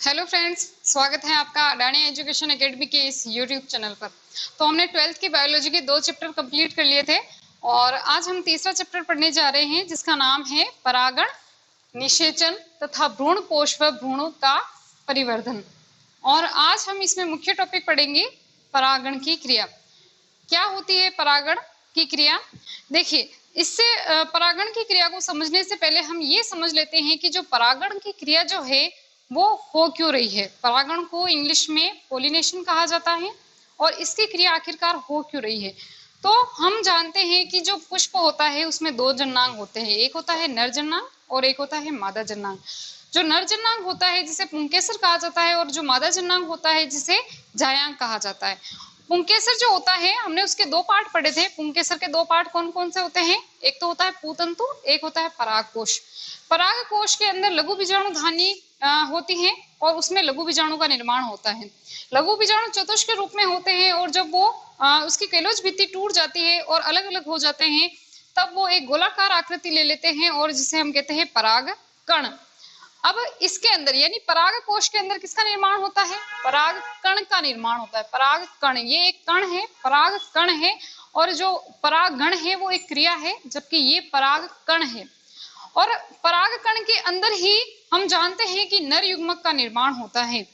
Hello friends, स्वागत है आपका अडानी एजुकेशन एकेडमी के इस यूट्यूब चैनल पर। तो हमने 12th की बायोलॉजी के 2 चैप्टर कंप्लीट कर लिए थे और आज हम तीसरा चैप्टर पढ़ने जा रहे हैं जिसका नाम है परागण, निषेचन तथा भ्रूण कोश व भ्रूणों का परिवर्धन। और आज हम इसमें मुख्य टॉपिक पढ़ेंगे परागण की क्रिया। क्या होती है परागण की क्रिया? देखिए, इससे परागण की क्रिया को समझने से पहले हम ये समझ लेते हैं कि जो परागण की क्रिया जो है वो हो क्यों रही है। परागण को इंग्लिश में पोलिनेशन कहा जाता है और इसकी क्रिया आखिरकार हो क्यों रही है। तो हम जानते हैं कि जो पुष्प होता है उसमें 2 जननांग होते हैं, एक होता है नर जननांग और एक होता है मादा जननांग। जो नर जननांग होता है जिसे पुंकेसर कहा जाता है और जो मादा जननांग होता है जिसे जायांग कहा जाता है। पुंकेसर जो होता है हमने उसके 2 पार्ट पढ़े थे। पुंकेसर के 2 पार्ट कौन कौन से होते हैं? एक तो होता है पूतंतु, एक होता है परागकोश। परागकोश के अंदर लघु बीजाणु धानी होती है और उसमें लघु बीजाणु का निर्माण होता है। लघु बीजाणु चतुष्क रूप में होते हैं और जब वो उसकी कैलोज भित्ति टूट जाती है और अलग अलग हो जाते हैं तब वो एक गोलाकार आकृति ले लेते हैं और जिसे हम कहते हैं पराग कण। अब इसके अंदर यानी पराग कोश के अंदर किसका निर्माण होता है? पराग कण का निर्माण होता है। पराग कण ये एक कण है, पराग कण है, और जो परागण है वो एक क्रिया है जबकि ये पराग कण है। और पराग कण के अंदर ही हम जानते हैं कि नर युग्मक का निर्माण होता है।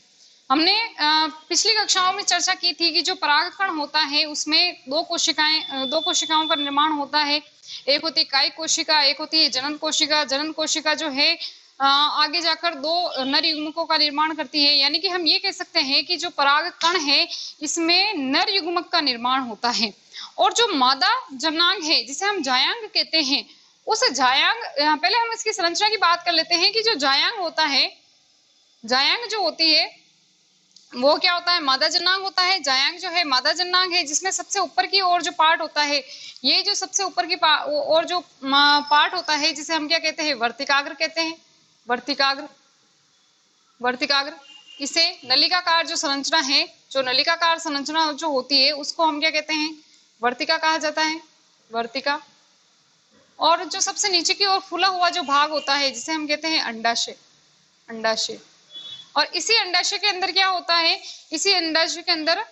हमने पिछली कक्षाओं में चर्चा की थी कि जो परागकण होता है उसमें 2 कोशिकाओं का निर्माण होता है। एक होती है कायिक कोशिका, एक होती है जनन कोशिका। जनन कोशिका जो है आगे जाकर 2 नर युग्मकों का निर्माण करती है। यानी कि हम ये कह सकते हैं कि जो परागकण है इसमें नर युग्मक का निर्माण होता है। और जो मादा जननांग है जिसे हम जायांग कहते हैं, उस जायांग, पहले हम इसकी संरचना की बात कर लेते हैं कि जो जायांग होता है, जायांग जो होती है वो क्या होता है? मादा जननांग होता है। जायांग जो है मादा जननांग है जिसमें सबसे ऊपर की ओर जो पार्ट होता है, ये जो सबसे ऊपर की और जो पार्ट होता है जिसे हम क्या कहते हैं? वर्तिकाग्र कहते हैं। वर्तिकाग्र, वर्तिकाग्र। इसे नलिकाकार जो संरचना है, जो नलिकाकार संरचना जो होती है उसको हम क्या कहते हैं? वर्तिका कहा जाता है, वर्तिका। और जो सबसे नीचे की ओर फूला हुआ जो भाग होता है जिसे हम कहते हैं अंडाशय, अंडाशय। और इसी अंडाशय के अंदर क्या होता है? इसी अंडाशय के अंदर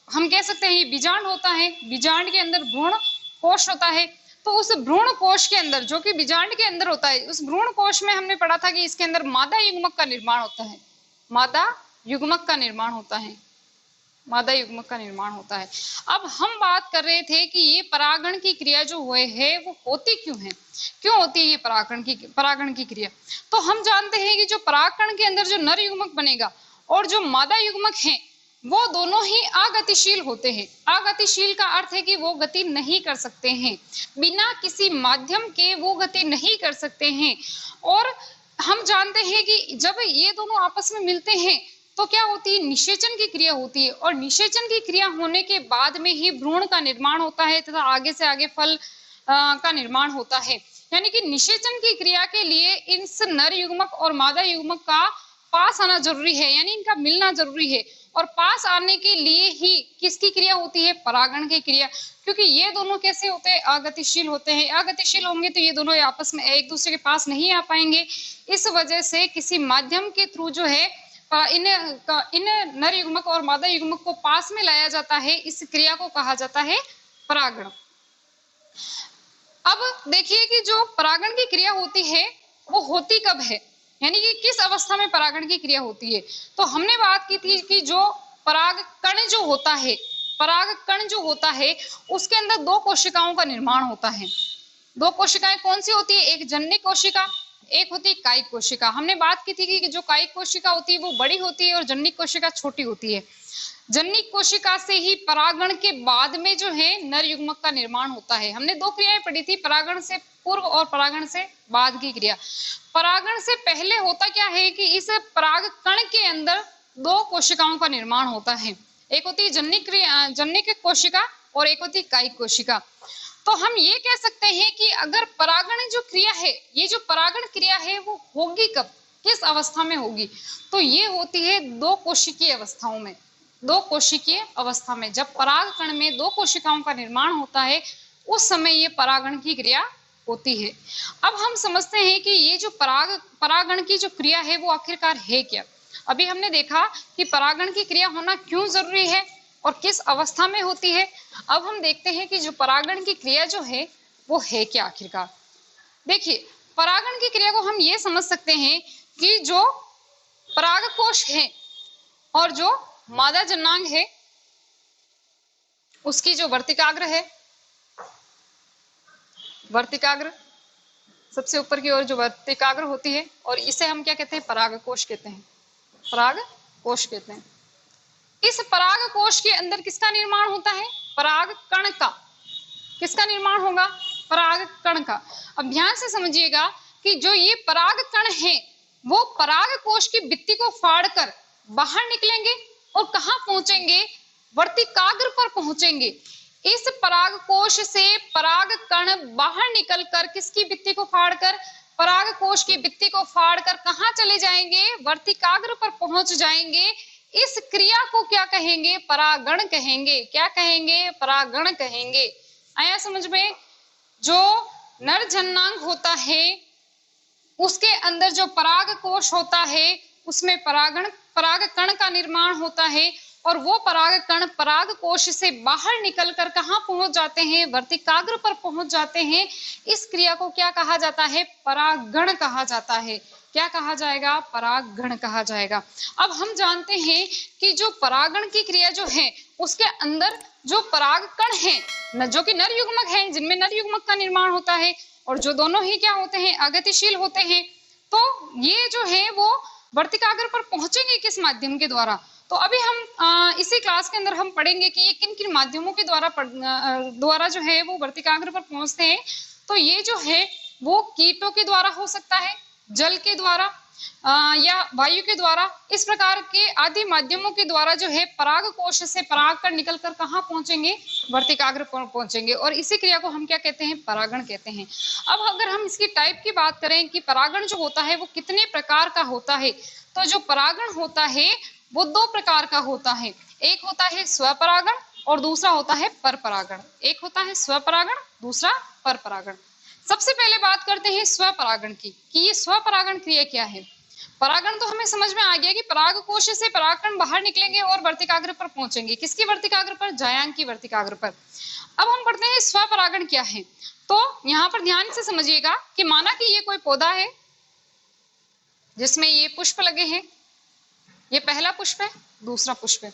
हम कह सकते हैं ये बीजांड होता है। बीजांड के अंदर भ्रूण कोश होता है। तो उस भ्रूण कोश के अंदर जो कि बीजांड के अंदर होता है, उस भ्रूण कोश में हमने पढ़ा था कि इसके अंदर मादा युग्मक का निर्माण होता है। मादा युग्मक का निर्माण होता है, मादा युग्मक का निर्माण होता है। अब हम बात कर रहे थे कि ये परागण की क्रिया जो हुए है वो होती क्यों है, क्यों होती है ये परागण की क्रिया। तो हम जानते हैं कि जो परागकण के अंदर जो नर युग्मक बनेगा और जो मादा युग्मक है वो दोनों ही अगतिशील होते हैं। अगतिशील का अर्थ है कि वो गति नहीं कर सकते हैं, बिना किसी माध्यम के वो गति नहीं कर सकते हैं। और हम जानते हैं कि जब ये दोनों आपस में मिलते हैं तो क्या होती है? निषेचन की क्रिया होती है और निषेचन की क्रिया होने के बाद में ही भ्रूण का निर्माण होता है तथा आगे से आगे फल का निर्माण होता है। यानी कि निषेचन की क्रिया के लिए इस नर युग्मक और मादा युग्मक का पास आना जरूरी है, यानी इनका मिलना जरूरी है। और पास आने के लिए ही किसकी क्रिया होती है? परागण की क्रिया। क्योंकि ये दोनों कैसे होते हैं? अगतिशील होते हैं। अगतिशील होंगे तो ये दोनों आपस में एक दूसरे के पास नहीं आ पाएंगे। इस वजह से किसी माध्यम के थ्रू जो है इन नर युग्मक और मादा युग्मक को पास में लाया जाता है। इस क्रिया को कहा जाता है परागण। अब देखिए कि जो परागण की क्रिया होती है वो होती कब है, यानी कि किस अवस्था में परागण की क्रिया होती है। तो हमने बात की थी कि जो परागकण जो होता है, परागकण जो होता है उसके अंदर 2 कोशिकाओं का निर्माण होता है। 2 कोशिकाएं कौन सी होती है? एक जननिक कोशिका, एक होती है कायिक कोशिका। हमने बात की थी कि जो कायिक कोशिका होती है वो बड़ी होती है और जननिक कोशिका छोटी होती है। जननिक कोशिका से ही परागण के बाद में जो है नर युग्मक का निर्माण होता है। हमने 2 क्रियाएं पढ़ी थी, परागण से पूर्व और परागण से बाद की क्रिया। परागण से पहले होता क्या है कि इस परागकण के अंदर 2 कोशिकाओं का निर्माण होता है। एक होती है जननिक कोशिका और एक होती है कायिक कोशिका। तो हम ये कह सकते हैं कि अगर परागण जो क्रिया है, ये जो परागण क्रिया है वो होगी कब, किस अवस्था में होगी? तो ये होती है 2 कोशिकीय अवस्थाओं में। 2 कोशिकीय अवस्था में जब परागकण में 2 कोशिकाओं का निर्माण होता है उस समय ये परागण की क्रिया होती है। अब हम समझते हैं कि ये जो परागण की जो क्रिया है वो आखिरकार है क्या। अभी हमने देखा कि परागण की क्रिया होना क्यों जरूरी है और किस अवस्था में होती है। अब हम देखते हैं कि जो परागण की क्रिया जो है वो है क्या आखिरकार। देखिए, परागण की क्रिया को हम ये समझ सकते हैं कि जो परागकोश है और जो मादा जनांग है उसकी जो वर्तिकाग्र है, वर्तिकाग्र सबसे ऊपर की ओर जो वर्तिकाग्र होती है, और इसे हम क्या कहते हैं, परागकोश कहते हैं, परागकोश कहते हैं। इस परागकोश के अंदर किसका निर्माण होता है, पराग कण का। किसका निर्माण होगा, पराग कण का। अब ध्यान से समझिएगा कि जो ये पराग कण है वो परागकोश की भित्ति को फाड़कर बाहर निकलेंगे और कहां पहुंचेंगे, वर्तिकाग्र पर पहुंचेंगे। इस परागकोश से पराग कण बाहर निकलकर किसकी भित्ति को फाड़कर, परागकोश की भित्ति को फाड़कर कहां चले जाएंगे, वर्तिकाग्र पर पहुंच जाएंगे। इस क्रिया को क्या कहेंगे, परागण कहेंगे। क्या कहेंगे, परागण कहेंगे। आया समझ में। जो नर जनांग होता है उसके अंदर जो परागकोश होता है उसमें पराग कण का निर्माण होता है और वो पराग कण परागकोश से बाहर निकलकर कहां पहुंच जाते हैं, वर्तिकाग्र पर पहुंच जाते हैं। इस क्रिया को क्या कहा जाता है, परागण कहा जाता है। क्या कहा जाएगा, परागण कहा जाएगा। अब हम जानते हैं कि जो परागण की क्रिया जो है उसके अंदर जो परागकण है जो कि नर युग्मक है, जिनमें नर युग्मक का निर्माण होता है और जो दोनों ही क्या होते हैं, अगतिशील होते हैं। तो ये जो है वो वर्तिकाग्र पर पहुंचेंगे किस माध्यम के द्वारा। तो अभी हम इसी क्लास के अंदर हम पढ़ेंगे कि ये किन किन माध्यमों के द्वारा जो है वो वर्तिकाग्र पर पहुंचते हैं। तो ये जो है वो कीटों के द्वारा हो सकता है, जल के द्वारा या वायु के द्वारा। इस प्रकार के आदि माध्यमों के द्वारा जो है परागकोश से परागकण निकलकर कहां पहुंचेंगे, वर्तिकाग्र पर पहुंचेंगे। और इसी क्रिया को हम क्या कहते हैं, परागण कहते हैं। अब अगर हम इसकी टाइप की बात करें कि परागण जो होता है वो कितने प्रकार का होता है, तो जो परागण होता है वो दो प्रकार का होता है। एक होता है स्वपरागण और दूसरा होता है परपरागण। एक होता है स्वपरागण, दूसरा परपरागण। सबसे पहले बात करते हैं स्वपरागण की कि ये स्वपरागण क्रिया क्या है। परागण तो हमें समझ में आ गया कि परागकोश से परागकण बाहर निकलेंगे और वर्तिकाग्र पर पहुंचेंगे। किसकी वर्तिकाग्र पर, जायांग की वर्तिकाग्र पर। अब हम पढ़ते हैं स्वपरागण क्या है। तो यहाँ पर ध्यान से समझिएगा कि माना कि ये कोई पौधा है जिसमें ये पुष्प लगे हैं, ये पहला पुष्प है, दूसरा पुष्प है।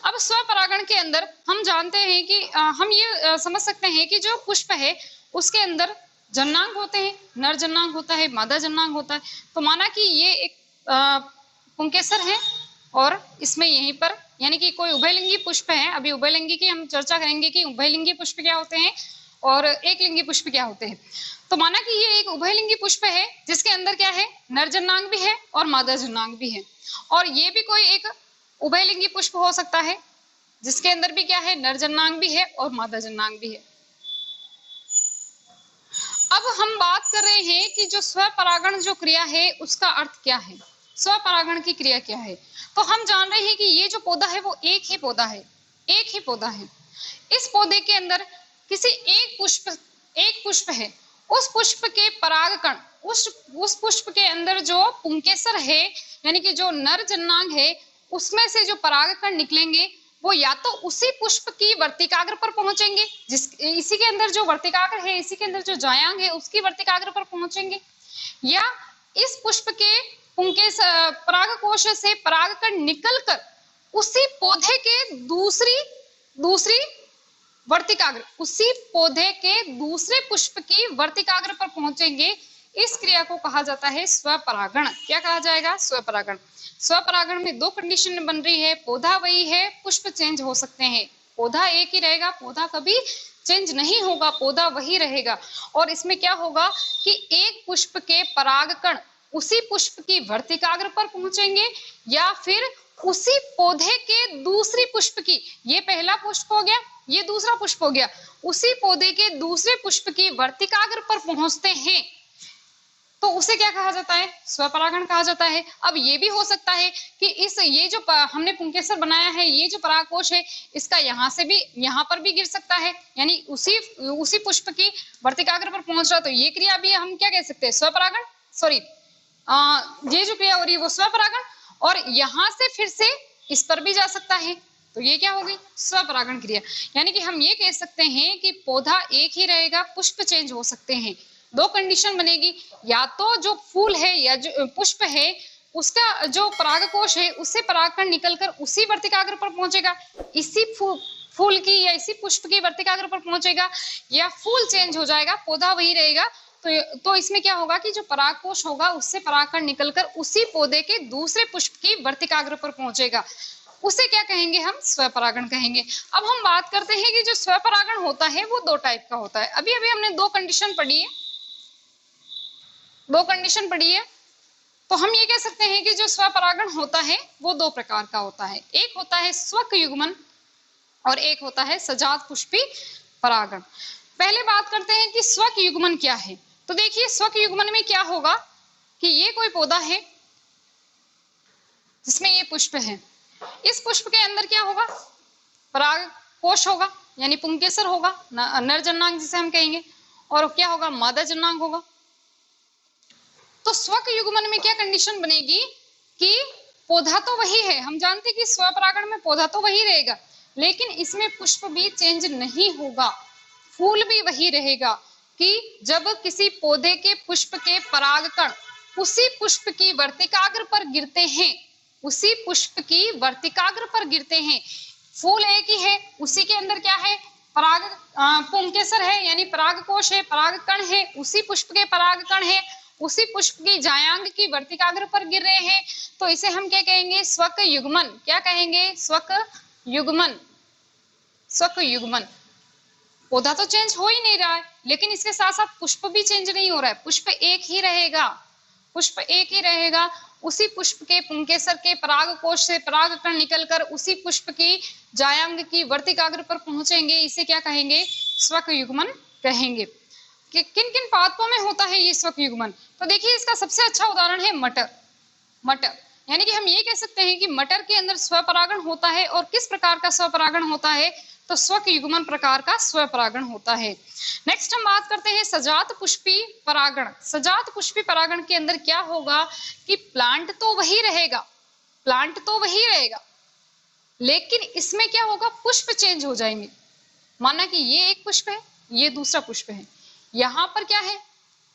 अब स्वपरागण के अंदर हम जानते हैं कि हम ये समझ सकते हैं कि जो पुष्प है उसके अंदर जनांग होते हैं, नर जनांग होता है, मादा जनांग होता है। तो माना कि ये एक पुंकेसर है और इसमें यहीं पर यानी कि कोई उभयलिंगी पुष्प है। अभी उभयलिंगी की हम चर्चा करेंगे कि उभयलिंगी पुष्प क्या होते हैं और एक लिंगी पुष्प क्या होते हैं। तो माना कि ये एक उभयलिंगी पुष्प है जिसके अंदर क्या है, नर जनांग भी है और मादा जनांग भी है। और ये भी कोई एक उभयलिंगी पुष्प हो सकता है जिसके अंदर भी क्या है, नर जनांग भी है और मादा जनांग भी है। अब हम बात कर रहे हैं कि जो स्वपरागण जो क्रिया है उसका अर्थ क्या है, स्वपरागण की क्रिया क्या है। तो हम जान रहे हैं कि ये जो पौधा है वो एक ही पौधा है, एक ही पौधा है। इस पौधे के अंदर किसी एक पुष्प है, उस पुष्प के परागकण, उस पुष्प के अंदर जो पुंकेसर है यानी कि जो नर जनांग है उसमें से जो परागकण निकलेंगे वो या तो उसी पुष्प की वर्तिकाग्र पर पहुंचेंगे, इसी के अंदर जो वर्तिकाग्र है, इसी के अंदर जो जायांग है उसकी वर्तिकाग्र पर पहुंचेंगे, या इस पुष्प के परागकोश से परागकण निकलकर उसी पौधे के दूसरी वर्तिकाग्र, उसी पौधे के दूसरे पुष्प की वर्तिकाग्र पर पहुंचेंगे। इस क्रिया को कहा जाता है स्वपरागण। क्या कहा जाएगा, स्वपरागण। स्वपरागण में दो कंडीशन बन रही है, पौधा वही है, पुष्प चेंज हो सकते हैं। पौधा एक ही रहेगा, पौधा कभी चेंज नहीं होगा, पौधा वही रहेगा। और इसमें क्या होगा कि एक पुष्प के परागकण उसी पुष्प की वर्तिकाग्र पर पहुंचेंगे या फिर उसी पौधे के दूसरी पुष्प की, ये पहला पुष्प हो गया, ये दूसरा पुष्प हो गया, उसी पौधे के दूसरे पुष्प की वर्तिकाग्र पर पहुंचते हैं तो उसे क्या कहा जाता है, स्वपरागण कहा जाता है। अब ये भी हो सकता है कि ये जो हमने पुंकेसर बनाया है, ये जो परागकोश है इसका यहाँ से भी यहाँ पर भी गिर सकता है, यानी उसी पुष्प की वर्तिकाग्र पर पहुंच रहा, तो ये क्रिया भी हम क्या कह सकते हैं, स्वपरागण। सॉरी, ये जो क्रिया हो रही है वो स्वपरागण। और यहाँ से फिर से इस पर भी जा सकता है। तो ये क्या होगी? स्वपरागण क्रिया। यानी कि हम ये कह सकते हैं कि पौधा एक ही रहेगा, पुष्प चेंज हो सकते हैं। दो कंडीशन बनेगी, या तो जो फूल है या जो पुष्प है उसका जो परागकोश है उससे परागकण निकलकर उसी वर्तिकाग्र पर पहुंचेगा, इसी फूल की या इसी पुष्प की वर्तिकाग्र पर पहुंचेगा, या फूल चेंज हो जाएगा, पौधा वही रहेगा। तो इसमें क्या होगा कि जो परागकोश होगा उससे परागकण निकलकर उसी पौधे के दूसरे पुष्प की वर्तिकाग्र पर पहुंचेगा। उसे क्या कहेंगे? हम स्वपरागण कहेंगे। अब हम बात करते हैं कि जो स्वपरागण होता है वो दो टाइप का होता है। अभी अभी हमने दो कंडीशन पढ़ी है, तो हम ये कह सकते हैं कि जो स्वपरागण होता है वो दो प्रकार का होता है। एक होता है स्वक युग्मन और एक होता है सजात पुष्पी परागण। पहले बात करते हैं कि स्वक युग्मन क्या है। तो देखिए स्वक युग्मन में क्या होगा कि ये कोई पौधा है जिसमें ये पुष्प है, इस पुष्प के अंदर क्या होगा? परागकोश होगा, यानी पुंकेसर होगा, नर जननांग जिसे हम कहेंगे, और क्या होगा? मादा जननांग होगा। तो स्वक युग्मन में क्या कंडीशन बनेगी कि पौधा तो वही है, हम जानते हैं कि स्वपरागण में पौधा तो वही रहेगा, लेकिन इसमें पुष्प भी चेंज नहीं होगा, फूल भी वही रहेगा कि जब किसी पौधे के पुष्प के परागकण उसी पुष्प की वर्तिकाग्र पर गिरते हैं, उसी पुष्प की वर्तिकाग्र पर गिरते हैं, फूल एक ही है, उसी के अंदर क्या है? पराग पुंकेसर है, यानी परागकोश है, परागकण है, उसी पुष्प के परागकण है, उसी पुष्प की जायांग की वर्तिकाग्र पर गिर रहे हैं, तो इसे हम क्या कहेंगे? स्वक युग्मन। क्या कहेंगे? स्वक युग्मन। स्वक युग्मन। पौधा तो चेंज हो ही नहीं रहा है, लेकिन इसके साथ साथ पुष्प भी चेंज नहीं हो रहा है, पुष्प एक ही रहेगा, पुष्प एक ही रहेगा। उसी पुष्प के पुंकेसर के परागकोश से परागकण निकलकर उसी पुष्प की जायांग की वर्तिकाग्र पर पहुंचेंगे, इसे क्या कहेंगे? स्वक युग्मन कहेंगे। कि किन किन पादपों में होता है ये स्वक युग्मन? तो देखिए इसका सबसे अच्छा उदाहरण है मटर। यानी कि हम ये कह सकते हैं कि मटर के अंदर स्वपरागण होता है, और किस प्रकार का स्वपरागण होता है? तो स्वक युग्मन प्रकार का स्वपरागण होता है। नेक्स्ट हम बात करते हैं सजात पुष्पी परागण। सजात पुष्पी परागण के अंदर क्या होगा कि प्लांट तो वही रहेगा, लेकिन इसमें क्या होगा? पुष्प चेंज हो जाएंगे। माना कि ये एक पुष्प है, ये दूसरा पुष्प है, यहाँ पर क्या है?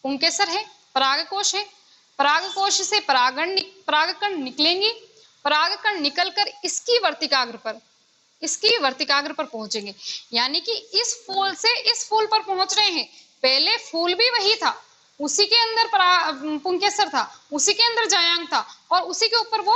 पुंकेसर है, परागकोश है, परागकोश से परागकण निकलेंगे, परागकण निकलकर इसकी वर्तिकाग्र पर पहुंचेंगे, यानी कि इस फूल से इस फूल पर पहुंच रहे हैं। पहले फूल भी वही था, उसी के अंदर पुंकेसर था, उसी के अंदर जायांग था, और उसी के ऊपर वो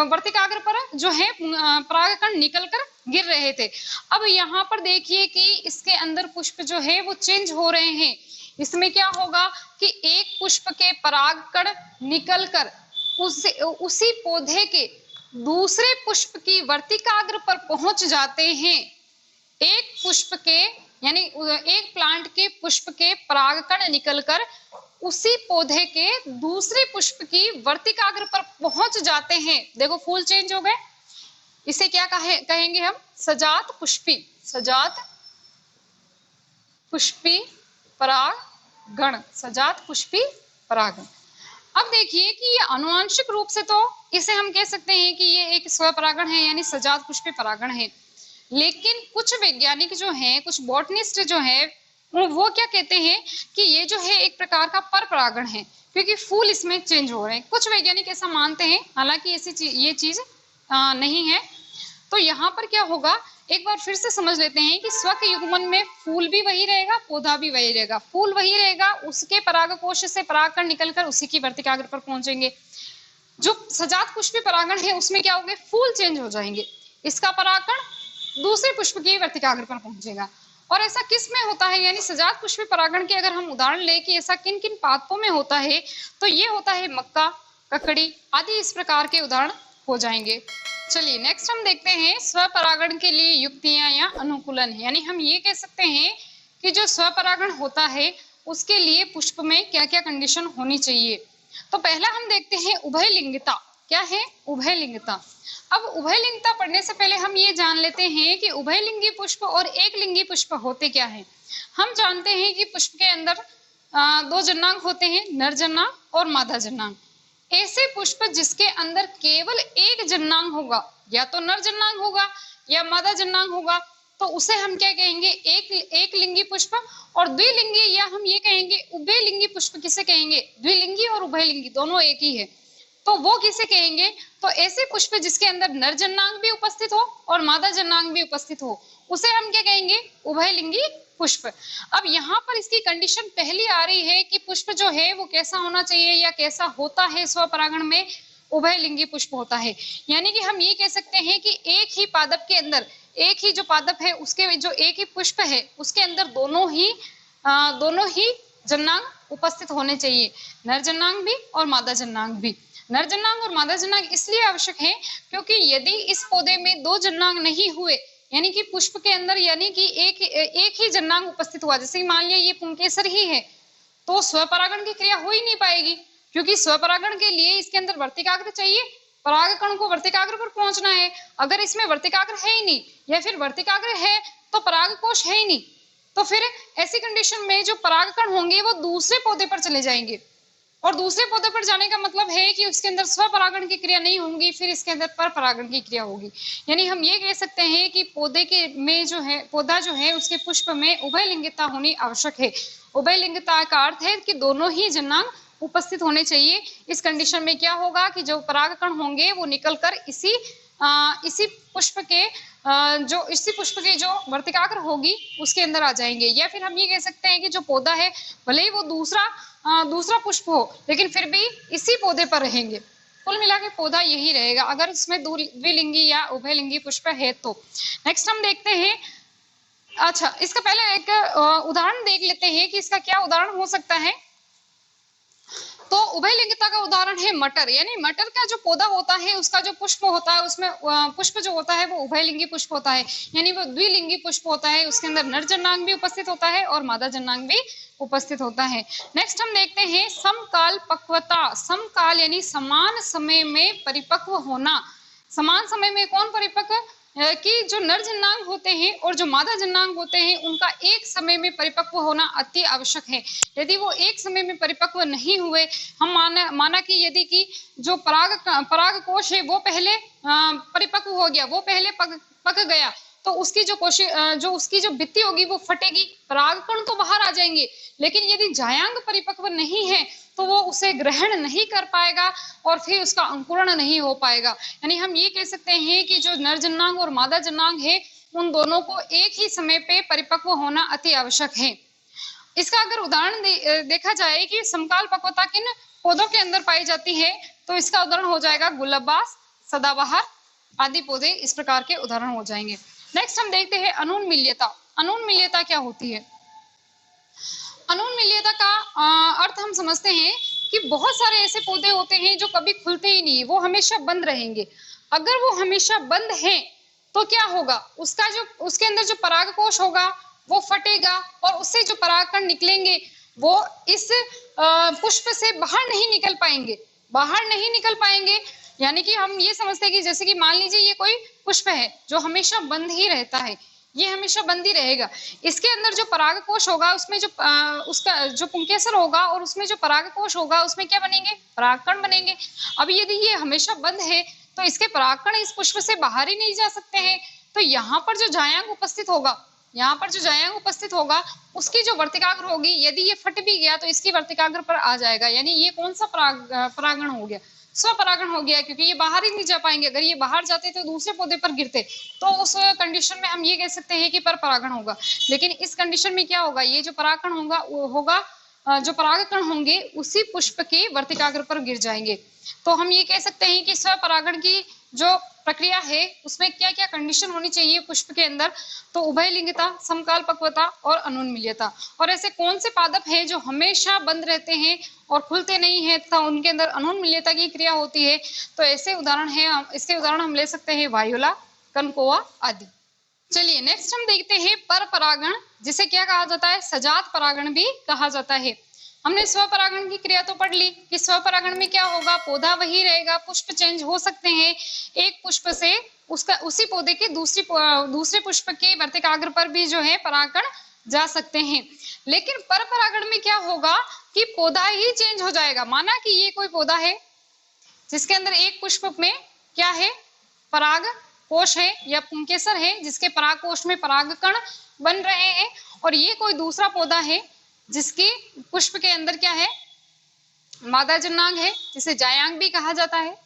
वर्तिकाग्र पर जो है परागकण निकलकर गिर रहे थे। अब यहाँ पर देखिए कि इसके अंदर पुष्प जो है वो चेंज हो रहे हैं। इसमें क्या होगा कि एक पुष्प के परागकण निकलकर उसी पौधे के दूसरे पुष्प की वर्तिकाग्र पर पहुंच जाते हैं। एक पुष्प के यानी एक प्लांट के पुष्प के परागकण निकलकर उसी पौधे के दूसरे पुष्प की वर्तिकाग्र पर पहुंच जाते हैं। देखो फूल चेंज हो गए, इसे क्या कहेंगे हम? सजात पुष्पी परागण। सजात पुष्पी परागण। अब देखिए कि ये आनुवंशिक रूप से तो इसे हम कह सकते हैं कि ये एक स्वपरागण है, यानी सजात पुष्पी परागण है, लेकिन कुछ वैज्ञानिक जो हैं, कुछ बॉटनिस्ट जो हैं, वो क्या कहते हैं कि ये जो है एक प्रकार का परपरागण है, क्योंकि फूल इसमें चेंज हो रहे हैं। कुछ वैज्ञानिक ऐसा मानते हैं, हालांकि ये चीज नहीं है। तो यहाँ पर क्या होगा, एक बार फिर से समझ लेते हैं कि स्वक युग्मन में फूल भी वही रहेगा, पौधा भी वही रहेगा। फूल वही रहेगा, उसके परागकोश से परागकण निकलकर उसी की वर्तिकाग्र पर पहुंचेंगे। जो सजात पुष्पी परागण है उसमें क्या होंगे? फूल चेंज हो जाएंगे, इसका परागकण दूसरे पुष्प की वर्तिकाग्र पर पहुंचेगा। और ऐसा किस में होता है? यानी सजात पुष्पी परागण के अगर हम उदाहरण ले कि ऐसा किन किन पादपों में होता है, तो ये होता है मक्का, ककड़ी आदि, इस प्रकार के उदाहरण हो जाएंगे। चलिए नेक्स्ट हम देखते हैं स्वपरागण के लिए युक्तियां या अनुकूलन। यानी हम ये कह सकते हैं कि जो स्वपरागण होता है उसके लिए पुष्प में क्या क्या कंडीशन होनी चाहिए। तो पहला हम देखते हैं उभयलिंगता। क्या है? उभयलिंगता। अब उभयलिंगता पढ़ने से पहले हम ये जान लेते हैं कि उभयलिंगी पुष्प और एक लिंगी पुष्प होते क्या है। हम जानते हैं कि पुष्प के अंदर दो जननांग होते हैं, नर जननांग और मादा जननांग। ऐसे पुष्प जिसके अंदर केवल एक जननांग होगा, या तो नर जननांग होगा या मादा जननांग होगा, तो उसे हम क्या कहेंगे, एक लिंगी पुष्प। और द्विलिंगी या हम ये कहेंगे उभयलिंगी पुष्प किसे कहेंगे, द्विलिंगी और उभयलिंगी दोनों एक ही है, तो वो किसे कहेंगे, तो ऐसे पुष्प जिसके अंदर नर जननांग भी उपस्थित हो और मादा जननांग भी उपस्थित हो, उसे हम क्या कहेंगे, उभयलिंगी पुष्प। अब यहाँ पर इसकी कंडीशन पहली आ रही है कि पुष्प जो है वो कैसा होना चाहिए या कैसा होता है, स्वपरागण में उभयलिंगी पुष्प होता है। यानी कि हम ये कह सकते हैं कि एक ही पादप के अंदर, एक ही जो पादप है उसके जो एक ही पुष्प है उसके अंदर दोनों ही जननांग उपस्थित होने चाहिए, नर जननांग भी और मादा जननांग भी। नर जननांग और मादा जननांग इसलिए आवश्यक है क्योंकि यदि इस पौधे में दो जननांग नहीं हुए, यानी कि पुष्प के अंदर यानी कि एक ही जननांग उपस्थित हुआ, जैसे मान लिया ये पुंकेसर ही है, तो स्वपरागण की क्रिया हो ही नहीं पाएगी, क्योंकि स्वपरागण के लिए इसके अंदर वर्तिकाग्र चाहिए, परागकण को वर्तिकाग्र पर पहुंचना है। अगर इसमें वर्तिकाग्र है ही नहीं या फिर वर्तिकाग्र है तो परागकोश है ही नहीं, तो फिर ऐसी कंडीशन में जो परागकण होंगे वो दूसरे पौधे पर चले जाएंगे, और दूसरे पौधे पर जाने का मतलब है कि उसके अंदर स्वपरागण की क्रिया नहीं होगी, फिर इसके अंदर परपरागण की क्रिया होगी। यानी हम ये कह सकते हैं कि पौधे के में जो है, पौधा जो है उसके पुष्प में उभयलिंगिता होनी आवश्यक है। उभयलिंगिता का अर्थ है कि दोनों ही जननांग उपस्थित होने चाहिए। इस कंडीशन में क्या होगा कि जो परागकण होंगे वो निकलकर इसी पुष्प के इसी पुष्प की जो वर्तिकाग्र होगी उसके अंदर आ जाएंगे। या फिर हम ये कह सकते हैं कि जो पौधा है भले ही वो दूसरा पुष्प हो लेकिन फिर भी इसी पौधे पर रहेंगे। कुल मिला के पौधा यही रहेगा अगर इसमें द्विलिंगी या उभयलिंगी पुष्प है तो। नेक्स्ट हम देखते हैं, अच्छा इसका पहले एक उदाहरण देख लेते हैं कि इसका क्या उदाहरण हो सकता है। तो उभयलिंगिता का उदाहरण है मटर, यानी मटर का जो पौधा होता है उसका जो पुष्प होता है उसमें पुष्प जो होता है वो उभयलिंगी पुष्प होता है, यानी वो द्विलिंगी पुष्प होता है, उसके अंदर नर जननांग भी उपस्थित होता है और मादा जननांग भी उपस्थित होता है। नेक्स्ट हम देखते हैं समकाल पक्वता। समकाल यानी समान समय में परिपक्व होना। समान समय में कौन परिपक्व, कि जो नर जननांग होते हैं और जो मादा जननांग होते हैं उनका एक समय में परिपक्व होना अति आवश्यक है। यदि वो एक समय में परिपक्व नहीं हुए, हम माना कि यदि कि जो परागकोश है वो पहले परिपक्व हो गया, वो पहले पक गया, तो उसकी उसकी जो भित्ति होगी वो फटेगी, परागकण तो बाहर आ जाएंगे, लेकिन यदि जायांग परिपक्व नहीं है तो वो उसे ग्रहण नहीं कर पाएगा और फिर उसका अंकुरण नहीं हो पाएगा। यानी हम ये कह सकते हैं कि जो नर जननांग और मादा जननांग है उन दोनों को एक ही समय पे परिपक्व होना अति आवश्यक है। इसका अगर उदाहरण देखा जाए कि समकाल पक्वता किन पौधों के अंदर पाई जाती है, तो इसका उदाहरण हो जाएगा गुलाबास, सदाबहार आदि पौधे इस प्रकार के उदाहरण हो जाएंगे। नेक्स्ट हम देखते हैं अनुन्मील्यता। अनुन्मील्यता क्या होती है? अनुन्मील्यता का अर्थ हम समझते हैं कि बहुत सारे ऐसे पौधे होते हैं जो कभी खुलते ही नहीं, वो हमेशा बंद रहेंगे। अगर वो हमेशा बंद हैं तो क्या होगा, उसके अंदर जो परागकोश होगा वो फटेगा और उससे जो परागकण निकलेंगे वो इस पुष्प से बाहर नहीं निकल पाएंगे। यानी कि हम ये समझते हैं कि जैसे कि मान लीजिए ये कोई पुष्प है जो हमेशा बंद ही रहता है, ये हमेशा बंद ही रहेगा। इसके अंदर जो परागकोश होगा उसमें उसका जो पुंकेसर होगा और उसमें जो परागकोश होगा उसमें क्या बनेंगे, परागकण बनेंगे। अब यदि ये हमेशा बंद है तो इसके परागकण इस पुष्प से बाहर ही नहीं जा सकते हैं। तो यहाँ पर जो जायांग उपस्थित होगा उसकी जो वर्तिकाग्र होगी, यदि ये फट भी गया तो इसकी वर्तिकाग्र पर आ जाएगा। यानी ये कौन सा परागण हो गया, स्वपरागण हो गया, क्योंकि ये बाहर ही नहीं जा पाएंगे। अगर ये बाहर जाते तो दूसरे पौधे पर गिरते, तो उस कंडीशन में हम ये कह सकते हैं कि परपरागण होगा। लेकिन इस कंडीशन में क्या होगा, ये जो परागकण होगा वो होगा जो परागकण होंगे उसी पुष्प के वर्तिकाग्र पर गिर जाएंगे। तो हम ये कह सकते हैं कि स्वपरागण की जो प्रक्रिया है उसमें क्या क्या कंडीशन होनी चाहिए पुष्प के अंदर, तो उभयलिंगिता, समकाल पक्वता और अनुन्मील्यता। और ऐसे कौन से पादप है जो हमेशा बंद रहते हैं और खुलते नहीं है तथा उनके अंदर अनुन्मील्यता की क्रिया होती है, तो ऐसे उदाहरण है, इसके उदाहरण हम ले सकते हैं वायुला, कनकोआ आदि। चलिए नेक्स्ट हम देखते हैं परपरागण, जिसे क्या कहा जाता है, सजात परागण भी कहा जाता है। हमने स्वपरागण की क्रिया तो पढ़ ली कि स्वपरागण में क्या होगा, पौधा वही रहेगा, पुष्प चेंज हो सकते हैं, एक पुष्प से उसी पौधे के दूसरे पुष्प के वर्तिकाग्र पर भी जो है परागकण जा सकते हैं। लेकिन परपरागण में क्या होगा कि पौधा ही चेंज हो जाएगा। माना कि ये कोई पौधा है जिसके अंदर एक पुष्प में क्या है, पराग कोश है या पुंकेसर है, जिसके पराग कोश में परागकण बन रहे हैं। और ये कोई दूसरा पौधा है जिसके पुष्प के अंदर क्या है, मादा जन्नांग है, जिसे जायांग भी कहा जाता है,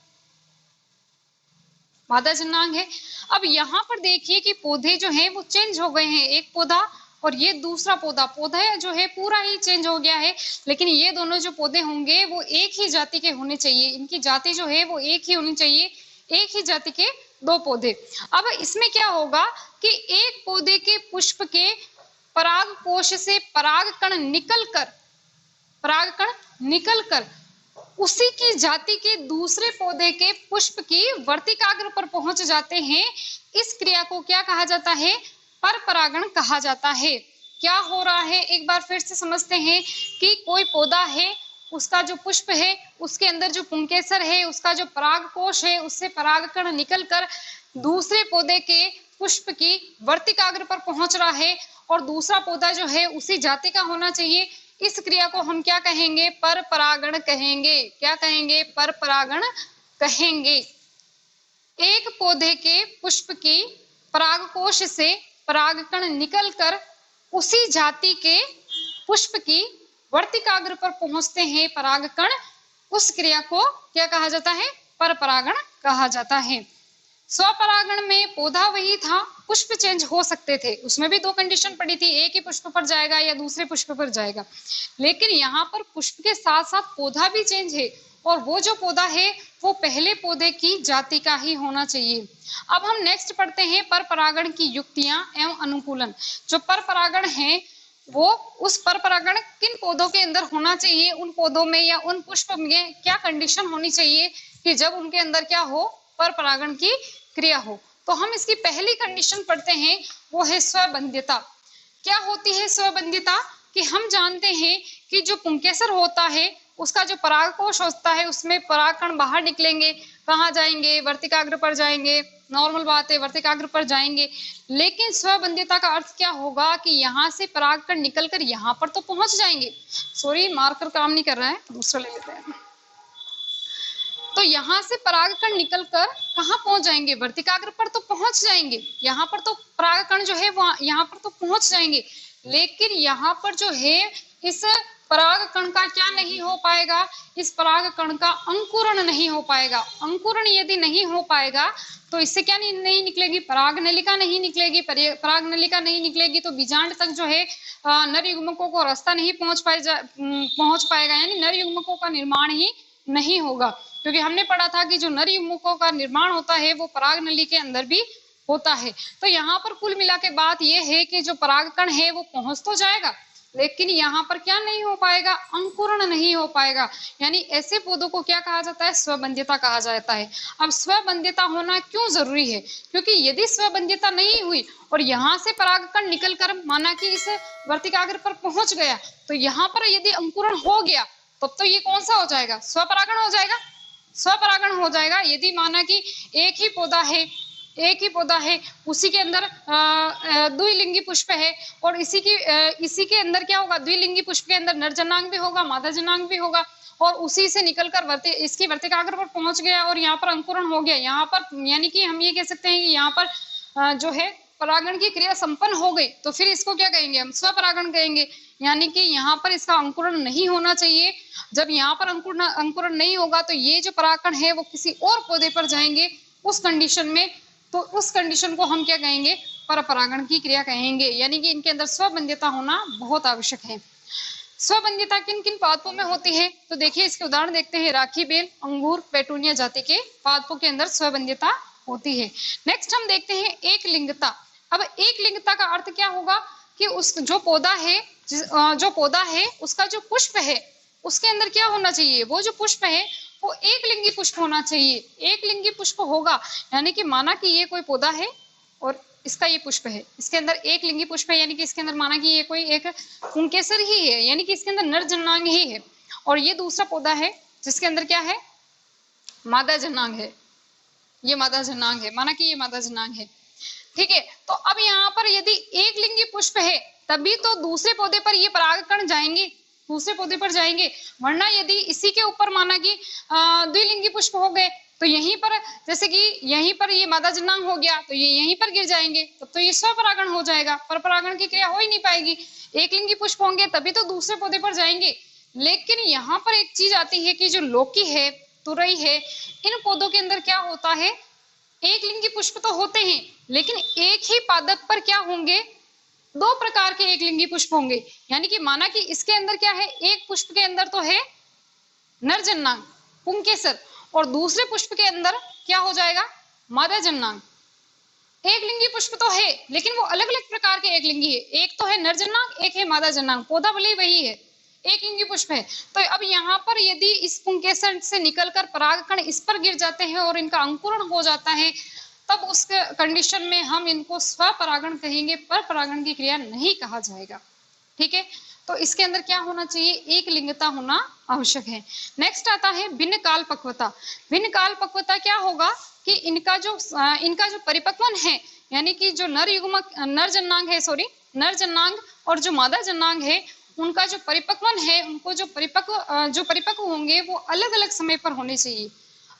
मादा जन्नांग है। अब यहाँ पर देखिए कि पौधे जो हैं वो चेंज हो गए हैं, एक पौधा और ये दूसरा पौधा, पौधा जो है पूरा ही चेंज हो गया है। लेकिन ये दोनों जो पौधे होंगे वो एक ही जाति के होने चाहिए, इनकी जाति जो है वो एक ही होनी चाहिए, एक ही जाति के दो पौधे। अब इसमें क्या होगा कि एक पौधे के पुष्प के पराग कोश से परागकण निकलकर उसी की जाति के दूसरे पौधे के पुष्प की वर्तिकाग्र पर पहुंच जाते हैं। इस क्रिया को क्या कहा जाता है, परपरागण कहा जाता है। क्या हो रहा है, एक बार फिर से समझते हैं कि कोई पौधा है, उसका जो पुष्प है उसके अंदर जो पुंकेसर है, उसका जो परागकोश है, उससे परागकण निकलकर दूसरे पौधे के पुष्प की वर्तिकाग्र पर पहुंच रहा है और दूसरा पौधा जो है उसी जाति का होना चाहिए। इस क्रिया को हम क्या कहेंगे, परपरागण कहेंगे। क्या कहेंगे, परपरागण कहेंगे। एक पौधे के पुष्प की परागकोश से परागकण निकलकर उसी जाति के पुष्प की वर्तिकाग्र पर पहुंचते हैं परागकण, उस क्रिया को क्या कहा जाता है, परपरागण कहा जाता है। स्वपरागण में पौधा वही था, पुष्प चेंज हो सकते थे, उसमें भी दो कंडीशन पड़ी थी, एक ही पुष्प पर जाएगा या दूसरे पुष्प पर जाएगा। लेकिन यहाँ पर पुष्प के साथ साथ पौधा भी चेंज है और वो जो पौधा है वो पहले पौधे की जाति का ही होना चाहिए। अब हम नेक्स्ट पढ़ते हैं परपरागण की युक्तियां एवं अनुकूलन। जो परपरागण है वो उस परपरागण किन पौधों के अंदर होना चाहिए, उन पौधों में या उन पुष्प में क्या कंडीशन होनी चाहिए कि जब उनके अंदर क्या हो, परपरागण की क्रिया हो। तो हम इसकी पहली कंडीशन पढ़ते हैं, वो है स्वबंध्यता। क्या होती है स्वबंध्यता, कि हम जानते हैं कि जो पुंकेसर होता है उसका जो परागकोश होता है उसमें परागकण बाहर निकलेंगे, कहाँ जाएंगे, वर्तिकाग्र पर जाएंगे, नॉर्मल बात है, वर्तिकाग्र पर जाएंगे। लेकिन स्वबंध्यता का अर्थ क्या होगा कि यहाँ से परागकण निकलकर यहाँ पर तो पहुंच जाएंगे। सॉरी, मार्कर काम नहीं कर रहा है, दूसरा ले लेते हैं। तो यहाँ से परागकण निकलकर कहाँ पहुंच जाएंगे, वर्तिकाग्र पर तो पहुंच जाएंगे, यहाँ पर तो परागकण जो है वहां यहाँ पर तो पहुंच जाएंगे। लेकिन यहाँ पर जो है इस परागकण का क्या नहीं हो पाएगा, इस परागकण का अंकुरण नहीं हो पाएगा। अंकुरण यदि नहीं हो पाएगा तो इससे क्या नहीं निकलेगी, पराग नलिका नहीं निकलेगी। पराग नलिका नहीं निकलेगी तो बीजांड तक जो है नर युग्मकों को रास्ता नहीं पहुंच पाएगा, यानी नर युग्मकों का निर्माण ही नहीं होगा। क्योंकि हमने पढ़ा था कि जो नर युग्मकों का निर्माण होता है वो पराग नली के अंदर भी होता है। तो यहाँ पर कुल मिला के बात यह है कि जो परागकण है वो पहुंच तो जाएगा, लेकिन यहाँ पर क्या नहीं हो पाएगा, अंकुरण नहीं हो पाएगा। यानी ऐसे पौधों को क्या कहा जाता है, स्वबंध्यता कहा जाता है। अब स्वबंध्यता होना क्यों जरूरी है, क्योंकि यदि स्वबंध्यता नहीं हुई और यहाँ से परागकण निकलकर माना कि इस वर्तिकाग्र पर पहुंच गया, तो यहाँ पर यदि अंकुरण हो गया तब तो ये कौन सा हो जाएगा, स्वपरागण हो जाएगा। स्वपरागण हो जाएगा यदि माना कि एक ही पौधा है उसी के अंदर द्विलिंगी पुष्प है और इसी के अंदर क्या होगा, द्विलिंगी पुष्प के अंदर नर जनांग भी होगा, मादा जनांग भी होगा और उसी से निकलकर इसकी वर्तिकाग्र पर पहुंच गया और यहाँ पर अंकुरण हो गया। यहाँ पर यानी कि हम ये कह सकते हैं कि यहाँ पर जो है परागण की क्रिया संपन्न हो गई, तो फिर इसको क्या कहेंगे, हम स्वपरागण कहेंगे। यानी कि यहाँ पर इसका अंकुरण नहीं होना चाहिए। जब यहाँ पर अंकुरण नहीं होगा तो ये जो परागकण है वो किसी और पौधे पर जाएंगे उस कंडीशन में, तो उस कंडीशन को हम क्या कहेंगे, परपरागण की क्रिया कहेंगे। यानी कि इनके अंदर स्वबंध्यता होना बहुत आवश्यक है। स्वबंध्यता किन किन पादपों में होती है, तो देखिए इसके उदाहरण देखते हैं। राखी बेल, अंगूर, पेटूनिया जाति के पादपों के अंदर स्वबंध्यता होती है। नेक्स्ट हम देखते हैं एक लिंगता। अब एक लिंगता का अर्थ क्या होगा कि उस जो पौधा है उसका जो पुष्प है उसके अंदर क्या होना चाहिए, वो जो पुष्प है वो एक लिंगी पुष्प होना चाहिए। एक लिंगी पुष्प होगा यानी कि माना कि ये कोई पौधा है और इसका ये पुष्प है, इसके अंदर एक लिंगी पुष्प है, यानी कि इसके अंदर माना कि ये कोई एक पुंकेसर ही है, यानी कि इसके अंदर नर जनांग ही है। और ये दूसरा पौधा है जिसके अंदर क्या है, मादा जनांग है। ये मादा जनांग है, माना कि ये मादा जनांग है, ठीक है। तो अब यहाँ पर यदि एक लिंगी पुष्प है तभी तो दूसरे पौधे पर ये परागकण जाएंगे, दूसरे पौधे पर जाएंगे, वरना यदि इसी के ऊपर माना कि द्विलिंगी पुष्प हो गए तो यहीं पर, जैसे कि यहीं पर ये मादा जन्नांग हो गया तो ये यहीं पर गिर जाएंगे, तब तो ये स्वपरागण हो जाएगा, पर परागण की क्रिया हो ही नहीं पाएगी। एक लिंगी पुष्प होंगे तभी तो दूसरे पौधे पर जाएंगे। लेकिन यहाँ पर एक चीज आती है कि जो लौकी है, तुरई है, इन पौधों के अंदर क्या होता है, एक लिंगी पुष्प तो होते हैं लेकिन एक ही पादप पर क्या होंगे, दो प्रकार के एक लिंगी पुष्प होंगे। यानी कि माना कि इसके अंदर क्या है, एक पुष्प के अंदर तो है नर जन्नांग पुंकेसर, और दूसरे पुष्प के अंदर क्या हो जाएगा, मादा जन्नांग। एक लिंगी पुष्प तो है लेकिन वो अलग अलग प्रकार के एक लिंगी है, एक तो है नर जन्नांग, एक है मादा जन्नांग, पौधा भले ही वही है, एक लिंगी पुष्प है। तो अब यहाँ पर यदि इस पुंकेसर से निकलकर परागकण इस पर गिर जाते हैं और इनका अंकुरण हो जाता है, तब उस कंडीशन में हम इनको स्वपरागण कहेंगे, पर परागण की क्रिया नहीं कहा जाएगा। ठीक है, तो इसके अंदर क्या होना चाहिए, एक लिंगता होना आवश्यक है। नेक्स्ट आता है भिन्न काल पक्वता। भिन्न काल पक्वता क्या होगा कि इनका जो परिपक्वन है, यानी कि जो नर जन्नांग और जो मादा जन्नांग है, उनका जो परिपक्वन है, उनको जो परिपक्व होंगे वो अलग अलग समय पर होने चाहिए।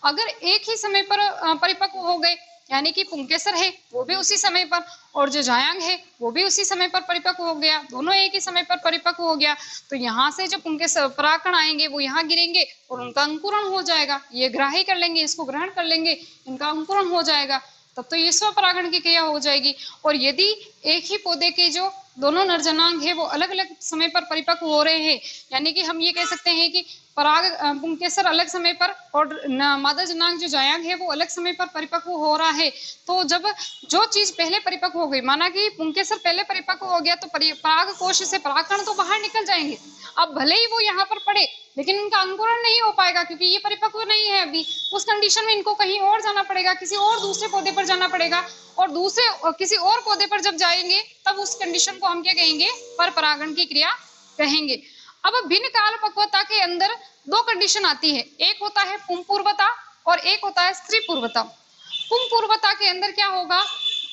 अगर एक ही समय पर परिपक्व हो गए, यानी कि पुंकेसर है वो भी उसी समय पर और जो जायांग है वो भी उसी समय पर परिपक्व हो गया, दोनों एक ही समय पर परिपक्व हो गया, तो यहाँ से जो पुंकेसर परागकण आएंगे वो यहाँ गिरेंगे और उनका अंकुरण हो जाएगा, ये ग्राही कर लेंगे, इसको ग्रहण कर लेंगे, इनका अंकुरण हो जाएगा, तब तो ये स्वपरागण की क्रिया हो जाएगी। और यदि एक ही पौधे के जो दोनों नर जन्नांग है वो अलग अलग समय पर परिपक्व हो रहे हैं, यानी कि हम ये कह सकते हैं कि पुंकेसर अलग समय पर और मादा जन्नांग जो जायांग है वो अलग समय पर परिपक्व हो रहा है, तो जब जो चीज पहले परिपक्व हो गई, माना कि पुंकेसर पहले परिपक्व हो गया तो पराग कोश से परागकण तो बाहर निकल जाएंगे, अब भले ही वो यहाँ पर पड़े लेकिन इनका अंकुरण नहीं हो पाएगा क्योंकि ये परिपक्व नहीं है अभी, उस कंडीशन में इनको कहीं और जाना पड़ेगा, किसी और दूसरे पौधे पर जाना पड़ेगा, और किसी और पौधे पर जब जाएंगे तब उस कंडीशन को हम क्या कहेंगे, पर परागण की क्रिया कहेंगे। अब भिन्न काल पक्वता के अंदर दो कंडीशन आती है, एक होता है पुंपूर्वता और एक होता है स्त्री पूर्वता। पुंपूर्वता के अंदर क्या होगा,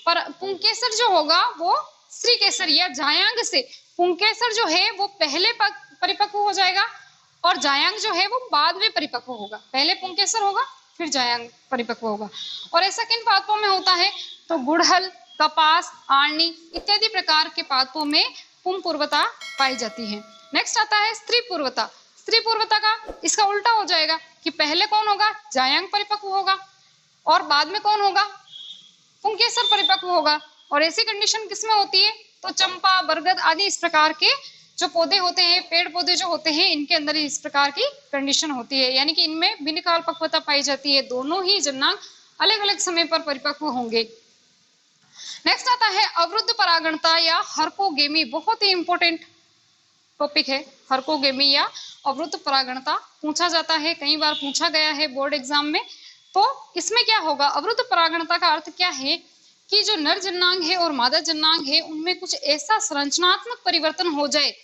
पर पुंकेसर जो होगा वो स्त्री केसर या जायांग से, पुंकेसर जो है वो पहले परिपक्व हो जाएगा और जायांग जो है वो बाद में परिपक्व होगा, पहले पुंकेसर होगा फिर जायांग परिपक्व होगा। और ऐसा किन पादपों में होता है, तो गुड़हल, कपास, आर्णी इत्यादि प्रकार के पादपों में पुंपूर्वता पाई जाती है। नेक्स्ट आता है स्त्री पूर्वता। स्त्री पूर्वता का इसका उल्टा हो जाएगा कि पहले कौन होगा, जायांग परिपक्व होगा और बाद में कौन होगा, पुंकेसर परिपक्व होगा। और ऐसी कंडीशन किसमें होती है, तो चंपा, बरगद आदि इस प्रकार के जो पौधे होते हैं, पेड़ पौधे जो होते हैं, इनके अंदर इस प्रकार की कंडीशन होती है, यानी कि इनमें भिन्न काल पक्वता पाई जाती है, दोनों ही जन्नांग अलग अलग समय पर परिपक्व होंगे। नेक्स्ट आता है अवरुद्ध परागणता या हर्कोगेमी, बहुत ही इंपॉर्टेंट टॉपिक है हर्कोगेमी या अवरुद्ध परागणता, पूछा जाता है, कई बार पूछा गया है बोर्ड एग्जाम में। तो इसमें क्या होगा, अवरुद्ध परागणता का अर्थ क्या है कि जो नर जन्नांग है और मादा जन्नांग है उनमें कुछ ऐसा संरचनात्मक परिवर्तन हो जाए,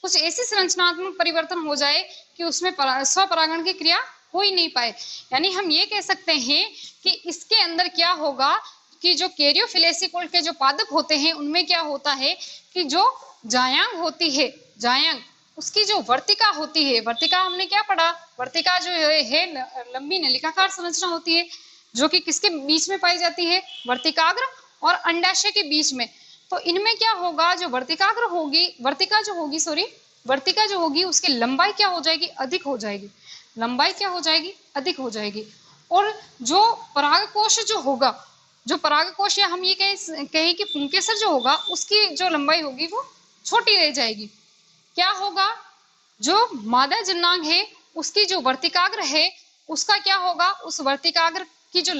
कुछ ऐसी संरचनात्मक परिवर्तन हो जाए कि उसमें स्वपरागण की क्रिया हो ही नहीं पाए। यानी हम ये कह सकते हैं कि इसके अंदर क्या होगा कि जो कैरियोफिलेसी कुल के जो पादप होते हैं उनमें क्या होता है कि जो जायांग होती है, जायांग उसकी जो वर्तिका होती है, वर्तिका हमने क्या पढ़ा, वर्तिका जो है लंबी नलिकाकार संरचना होती है जो कि किसके बीच में पाई जाती है, वर्तिकाग्र और अंडाशय के बीच में। तो इनमें क्या होगा, जो वर्तिका जो होगी उसकी लंबाई क्या हो जाएगी, अधिक हो जाएगी, लंबाई क्या हो जाएगी, अधिक हो जाएगी। और जो परागकोश जो होगा, जो परागकोश या हम ये कहें कि पुंकेसर जो होगा उसकी जो लंबाई होगी वो छोटी रह जाएगी। क्या होगा, जो मादा जन्नांग है उसकी जो वर्तिकाग्र है उसका क्या होगा, उस वर्तिकाग्र की जो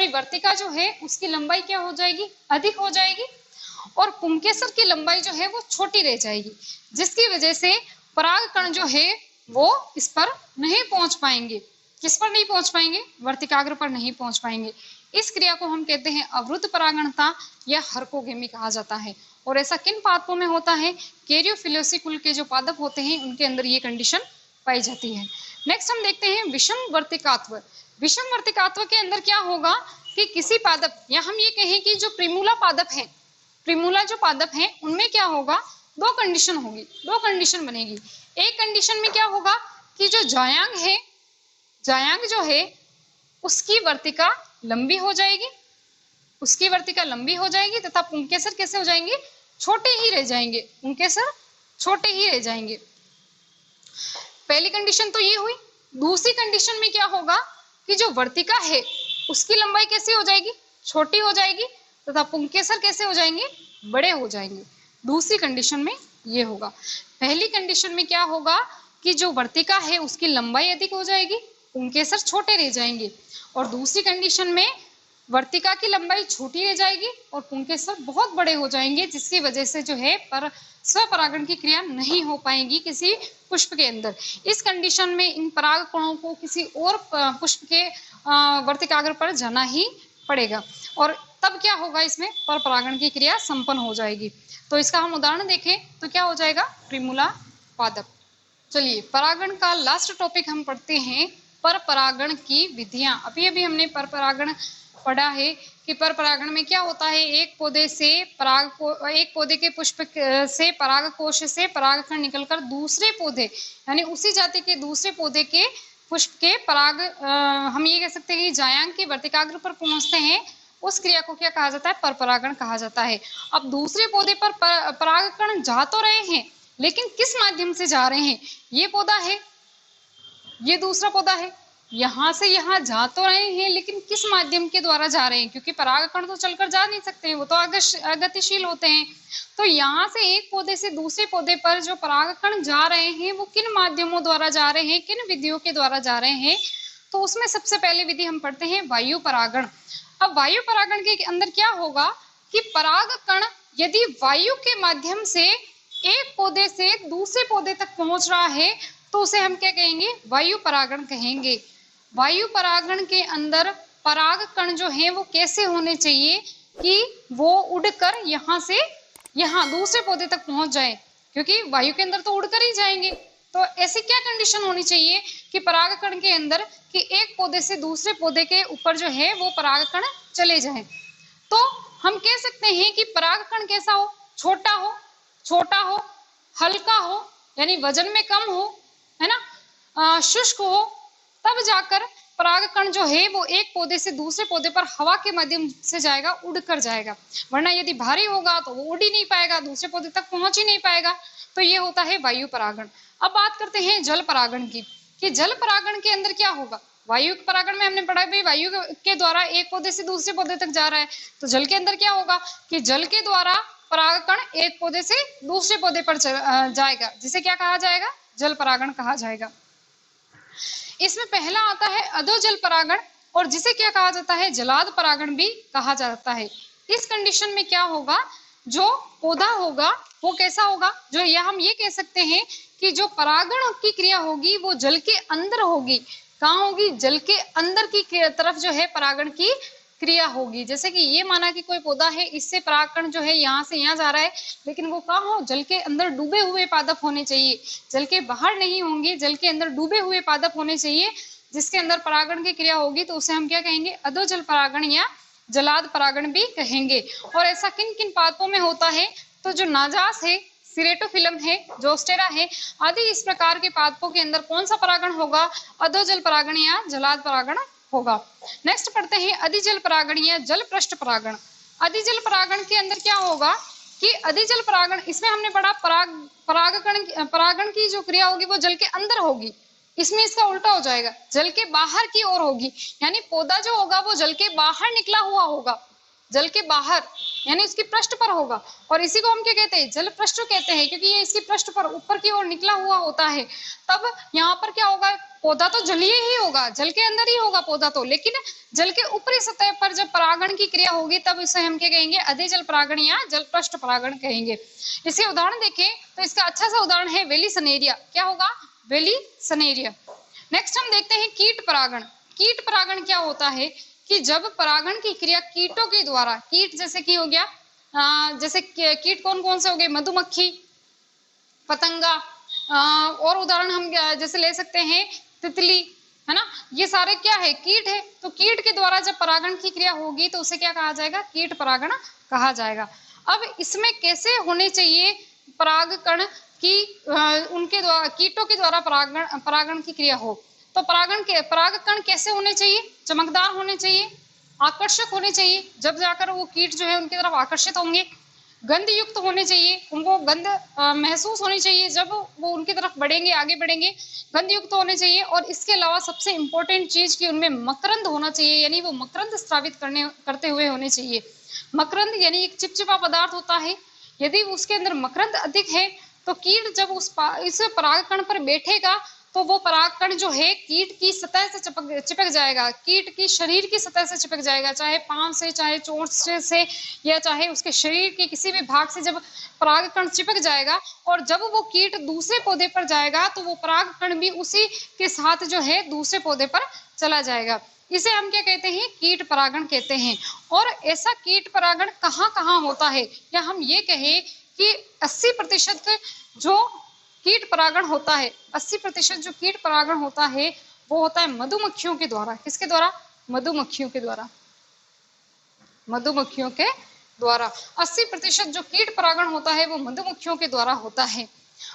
वर्तिका जो है उसकी लंबाई क्या हो जाएगी, अधिक हो जाएगी, और पुंकेसर की लंबाई जो है वो छोटी रह जाएगी, जिसकी वजह से परागकण जो है वो इस पर नहीं पहुंच पाएंगे। किस पर नहीं पहुंच पाएंगे, वर्तिकाग्र पर नहीं पहुंच पाएंगे। इस क्रिया को हम कहते हैं अवरुद्ध परागणता या हर्कोगेमी कहा जाता है। और ऐसा किन पादपों में होता है, कैरियोफिलेसी कुल के जो पादप होते हैं उनके अंदर ये कंडीशन पाई जाती है। नेक्स्ट हम देखते हैं विषम वर्तिकात्व। विषम वर्तिकात्व के अंदर क्या होगा कि किसी पादप या हम ये कहें कि जो प्रिमूला पादप है, प्रिमूला जो पादप है उनमें क्या होगा, दो कंडीशन होगी, दो कंडीशन बनेगी। एक कंडीशन में क्या होगा कि जो जायांग है, जायांग जो है उसकी वर्तिका लंबी हो जाएगी, उसकी वर्तिका लंबी हो जाएगी तथा पुंकेसर कैसे हो जाएंगे, छोटे ही रह जाएंगे, पुंकेसर छोटे ही रह जाएंगे। पहली कंडीशन तो ये हुई। दूसरी कंडीशन में क्या होगा कि जो वर्तिका है उसकी लंबाई कैसी हो जाएगी, छोटी हो जाएगी तथा पुंकेसर कैसे हो जाएंगे, बड़े हो जाएंगे। दूसरी कंडीशन में ये होगा। पहली कंडीशन में क्या होगा कि जो वर्तिका है उसकी लंबाई अधिक हो जाएगी, पुंकेसर छोटे रह जाएंगे, और दूसरी कंडीशन में वर्तिका की लंबाई छोटी रह जाएगी और पुंकेसर बहुत बड़े हो जाएंगे, जिसकी वजह से जो है पर स्वपरागण की क्रिया नहीं हो पाएगी किसी पुष्प के अंदर। इस कंडीशन में इन पराग कणों को किसी और पुष्प के वर्तिकाग्र पर जाना ही पड़ेगा, और तब क्या होगा, इसमें पर परागण की क्रिया संपन्न हो जाएगी। तो इसका हम उदाहरण देखें तो क्या हो जाएगा, प्रिमूला पादप। चलिए परागण का लास्ट टॉपिक हम पढ़ते हैं, पर परागण की विधियां। अभी अभी हमने पर परागण पढ़ा है कि पर परागण में क्या होता है, एक पौधे से पराग को, एक पौधे के पुष्प से पराग कोश से परागकण निकलकर दूसरे पौधे यानी उसी जाति के दूसरे पौधे के पुष्प के पराग हम ये कह सकते हैं कि जायांग के वर्तिकाग्र पर पहुंचते हैं, उस क्रिया को क्या कहा जाता है, पर परागण कहा जाता है। अब दूसरे पौधे पर परागकण जा तो रहे हैं, लेकिन किस माध्यम से जा रहे हैं, ये पौधा है, ये दूसरा पौधा है, यहाँ से यहाँ जा तो रहे हैं, लेकिन किस माध्यम के द्वारा जा रहे हैं, क्योंकि परागकण तो चलकर जा नहीं सकते हैं, वो तो अगतिशील होते हैं। तो यहाँ से एक पौधे से दूसरे पौधे पर जो परागकण जा रहे हैं वो किन माध्यमों द्वारा जा रहे हैं, किन विधियों के द्वारा जा रहे हैं, तो उसमें सबसे पहली विधि हम पढ़ते हैं वायु परागण। अब वायु परागण के अंदर क्या होगा कि परागकण यदि वायु के माध्यम से एक पौधे से दूसरे पौधे तक पहुंच रहा है तो उसे हम क्या कहेंगे, वायु परागण कहेंगे। वायु परागण के अंदर परागकण जो है वो कैसे होने चाहिए कि वो उड़कर यहाँ से यहाँ दूसरे पौधे तक पहुंच जाए, क्योंकि वायु के अंदर तो उड़कर ही जाएंगे। तो ऐसी क्या कंडीशन होनी चाहिए कि परागकण के अंदर कि एक पौधे से दूसरे पौधे के ऊपर जो है वो परागकण चले जाए। तो हम कह सकते हैं कि परागकण कैसा हो, छोटा हो, छोटा हो, हल्का हो, यानी वजन में कम हो, है ना, शुष्क हो, तब जाकर परागकण जो है वो एक पौधे से दूसरे पौधे पर हवा के माध्यम से जाएगा, उड़कर जाएगा। वरना यदि भारी होगा तो वो उड़ ही नहीं पाएगा, दूसरे पौधे तक पहुंच ही नहीं पाएगा। तो ये होता है वायु परागण। अब बात करते हैं जल परागण की, कि जल परागण के अंदर क्या होगा। वायु परागण में हमने पढ़ा भाई वायु के द्वारा एक पौधे से दूसरे पौधे तक जा रहा है, तो जल के अंदर क्या होगा कि जल के द्वारा परागकण एक पौधे से दूसरे पौधे पर जाएगा, जिसे क्या कहा जाएगा, जल परागण कहा जाएगा। इसमें पहला आता है अधोजल परागण, और जिसे क्या कहा जाता है, जलाद परागण भी कहा जाता है। इस कंडीशन में क्या होगा, जो पौधा होगा वो कैसा होगा, जो यह हम ये कह सकते हैं कि जो परागण की क्रिया होगी वो जल के अंदर होगी। कहाँ होगी, जल के अंदर की तरफ जो है परागण की क्रिया होगी। जैसे कि ये माना कि कोई पौधा है, इससे परागकण जो है यहाँ से यहाँ जा रहा है, लेकिन वो कहाँ हो, जल के अंदर डूबे हुए पादप होने चाहिए, जल के बाहर नहीं होंगे, जल के अंदर डूबे हुए पादप होने चाहिए, जिसके अंदर परागण की क्रिया होगी। तो उसे हम क्या कहेंगे, अधोजल परागण या जलाद परागण भी कहेंगे। और ऐसा किन किन पादपों में होता है, तो जो नाजास है, सिरेटोफिलम है, जोस्टेरा है, आदि इस प्रकार के पादपों के अंदर कौन सा परागण होगा, अधोजल परागण या जलाद परागण होगा। नेक्स्ट पढ़ते हैं अधिजल परागण या जल पृष्ठ परागण। अधिजल परागण के अंदर क्या होगा कि अधिजल परागण, इसमें हमने पढ़ा परागण की जो क्रिया होगी वो जल के अंदर होगी, इसमें इसका उल्टा हो जाएगा, जल के बाहर की ओर होगी। यानी पौधा जो होगा वो जल के बाहर निकला हुआ होगा, जल के बाहर यानी उसकी पृष्ठ पर होगा, और इसी को हम क्या कहते हैं, जल पृष्ठ कहते हैं, क्योंकि ये इसकी पृष्ठ पर ऊपर की ओर निकला हुआ होता है। तब यहाँ पर क्या होगा, पौधा तो जलीय ही होगा, जल के अंदर ही होगा पौधा तो, लेकिन जल के ऊपरी सतह पर जब परागण की क्रिया होगी तब इसे हम क्या कहेंगे, अधिजल परागण या जल पृष्ठ परागण कहेंगे। इसके उदाहरण देखें तो इसका अच्छा सा उदाहरण है वेली सनेरिया। क्या होगा, वेली सनेरिया। नेक्स्ट हम देखते हैं कीट परागण। कीट परागण क्या होता है कि जब परागण की क्रिया कीटों के द्वारा, कीट जैसे कि हो गया, जैसे कीट कौन कौन से हो गए, मधुमक्खी, पतंगा, और उदाहरण हम जैसे ले सकते हैं तितली, है ना, ये सारे क्या है, कीट है। तो कीट के द्वारा जब परागण की क्रिया होगी तो उसे क्या कहा जाएगा, कीट परागण कहा जाएगा। अब इसमें कैसे होने चाहिए परागकण की उनके द्वारा कीटों के द्वारा परागण की क्रिया हो। तो परागकण कैसे होने चाहिए? चमकदार होने चाहिए, आकर्षक होने चाहिए, जब जाकर वो कीट जो है उनकी तरफ आकर्षित होंगे। गंध युक्त होने चाहिए, उनको गंध महसूस होनी चाहिए जब वो उनकी तरफ बढ़ेंगे, आगे बढ़ेंगे, गंध युक्त होने चाहिए। और इसके अलावा सबसे इंपॉर्टेंट चीज कि उनमें मकरंद होना चाहिए, यानी वो मकरंद स्रावित करते हुए होने चाहिए। मकरंद यानी एक चिपचिपा पदार्थ होता है, यदि उसके अंदर मकरंद अधिक है तो कीट जब इस परागकण पर बैठेगा तो वो परागकण जो है कीट की सतह से चिपक जाएगा, कीट की शरीर की सतह से चिपक जाएगा, चाहे पांव से, चाहे चोंच से या चाहे उसके शरीर के किसी भी भाग से जब परागकण चिपक जाएगा और जब वो कीट दूसरे पौधे पर जाएगा तो वो परागकण भी उसी के साथ जो है दूसरे पौधे पर चला जाएगा। इसे हम क्या कहते हैं? कीट परागण कहते हैं। और ऐसा कीट परागण कहाँ होता है, या हम ये कहें कि 80% जो कीट परागण होता है, 80% जो कीट परागण होता है वो होता है मधुमक्खियों के द्वारा। किसके द्वारा? मधुमक्खियों के द्वारा। मधुमक्खियों के द्वारा 80% जो कीट परागण होता है वो मधुमक्खियों के द्वारा होता है।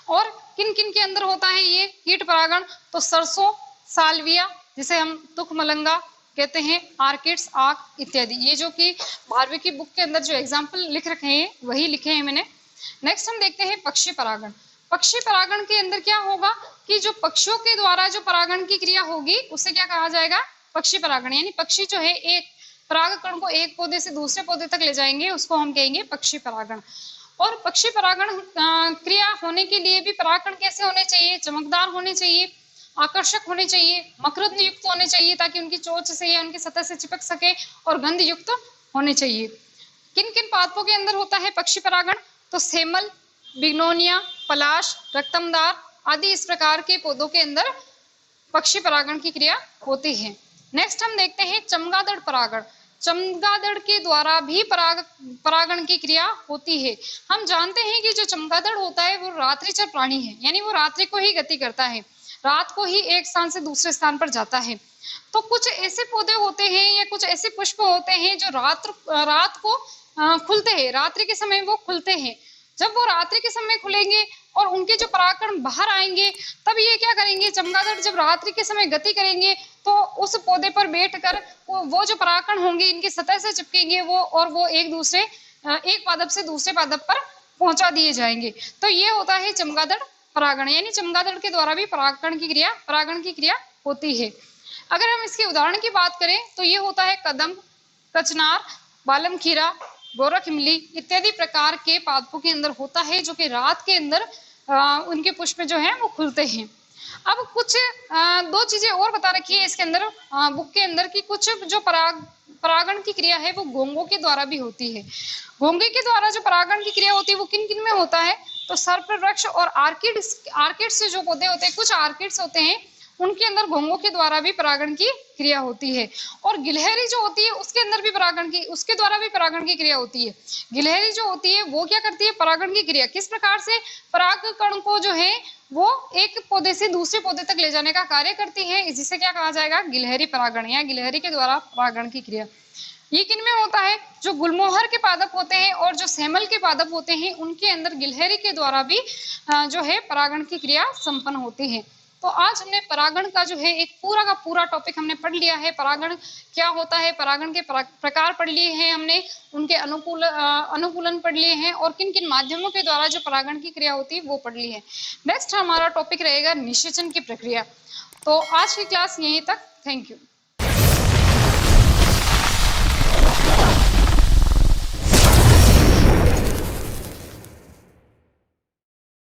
और किन किन के अंदर होता है ये कीट परागण? तो सरसों, साल्विया जिसे हम तुखमलंगा कहते हैं, आर्किड्स, आक इत्यादि। ये जो कि 12वीं की बुक के अंदर जो एग्जाम्पल लिख रखे हैं वही लिखे हैं मैंने। नेक्स्ट हम देखते हैं पक्षी परागण। पक्षी परागण के अंदर क्या होगा कि जो पक्षियों के द्वारा जो परागण की क्रिया होगी उसे क्या कहा जाएगा? पक्षी परागण। यानी पक्षी जो है एक परागकण को एक पौधे से दूसरे पौधे तक ले जाएंगे, उसको हम कहेंगे पक्षी परागण। और पक्षी परागण क्रिया होने के लिए भी परागकण कैसे होने चाहिए? चमकदार होने चाहिए, आकर्षक होने चाहिए, मकरंद युक्त होने चाहिए ताकि उनकी चोंच से या उनकी सतह से चिपक सके, और गंध युक्त होने चाहिए। किन किन पादपों के अंदर होता है पक्षी परागण? तो सेमल, बिग्नोनिया, पलाश, रक्तमदार आदि इस प्रकार के पौधों के अंदर पक्षी परागण की क्रिया होती है। नेक्स्ट हम देखते हैं चमगादड़ परागण। चमगादड़ के द्वारा भी परागण की क्रिया होती है। हम जानते हैं कि जो चमगादड़ होता है वो रात्रिचर प्राणी है, यानी वो रात्रि को ही गति करता है, रात को ही एक स्थान से दूसरे स्थान पर जाता है। तो कुछ ऐसे पौधे होते हैं या कुछ ऐसे पुष्प होते हैं जो रात को खुलते हैं, रात्रि के समय वो खुलते हैं। जब वो रात्रि के समय खुलेंगे और उनके जो परागकण बाहर आएंगे तब ये क्या करेंगे? चमगादड़ जब रात्रि के समय गति करेंगे तो उस पौधे पर बैठकर वो जो परागकण होंगे इनकी सतह से चिपकेंगे और वो एक पादप से दूसरे पादप पर पहुंचा दिए जाएंगे। तो ये होता है चमगादड़ परागण, यानी चमगादड़ के द्वारा भी परागण की क्रिया होती है। अगर हम इसके उदाहरण की बात करें तो ये होता है कदम, कचनार, बालम खीरा, गोरख इमली इत्यादि प्रकार के पादपों के अंदर होता है, जो कि रात के अंदर उनके पुष्प जो हैं वो खुलते हैं। अब कुछ दो चीजें और बता रखी है इसके अंदर बुक के अंदर कि कुछ जो परागण की क्रिया है वो घोंघों के द्वारा भी होती है। घोंघे के द्वारा जो परागण की क्रिया होती है वो किन किन में होता है? तो सर्प वृक्ष और आर्किड्स से जो पौधे होते हैं, कुछ आर्किड्स होते हैं उनके अंदर घोंघों के द्वारा भी परागण की क्रिया होती है। और गिलहरी जो होती है उसके अंदर भी उसके द्वारा भी परागण की क्रिया होती है। गिलहरी जो होती है वो क्या करती है? परागण की क्रिया किस प्रकार से? परागकण को जो है वो एक पौधे से दूसरे पौधे तक ले जाने का कार्य करती है, जिसे क्या कहा जाएगा? गिलहरी परागण या गिलहरी के द्वारा परागण की क्रिया। ये किन में होता है? जो गुलमोहर के पादप होते हैं और जो सेमल के पादप होते हैं उनके अंदर गिलहरी के द्वारा भी जो है परागण की क्रिया संपन्न होती है। तो आज हमने परागण का जो है एक पूरा का पूरा टॉपिक हमने पढ़ लिया है। परागण क्या होता है, परागण के प्रकार पढ़ लिए हैं हमने, उनके अनुकूलन पढ़ लिए हैं और किन किन माध्यमों के द्वारा जो परागण की क्रिया होती है वो पढ़ ली है। नेक्स्ट हमारा टॉपिक रहेगा निषेचन की प्रक्रिया। तो आज की क्लास यहीं तक। Thank you.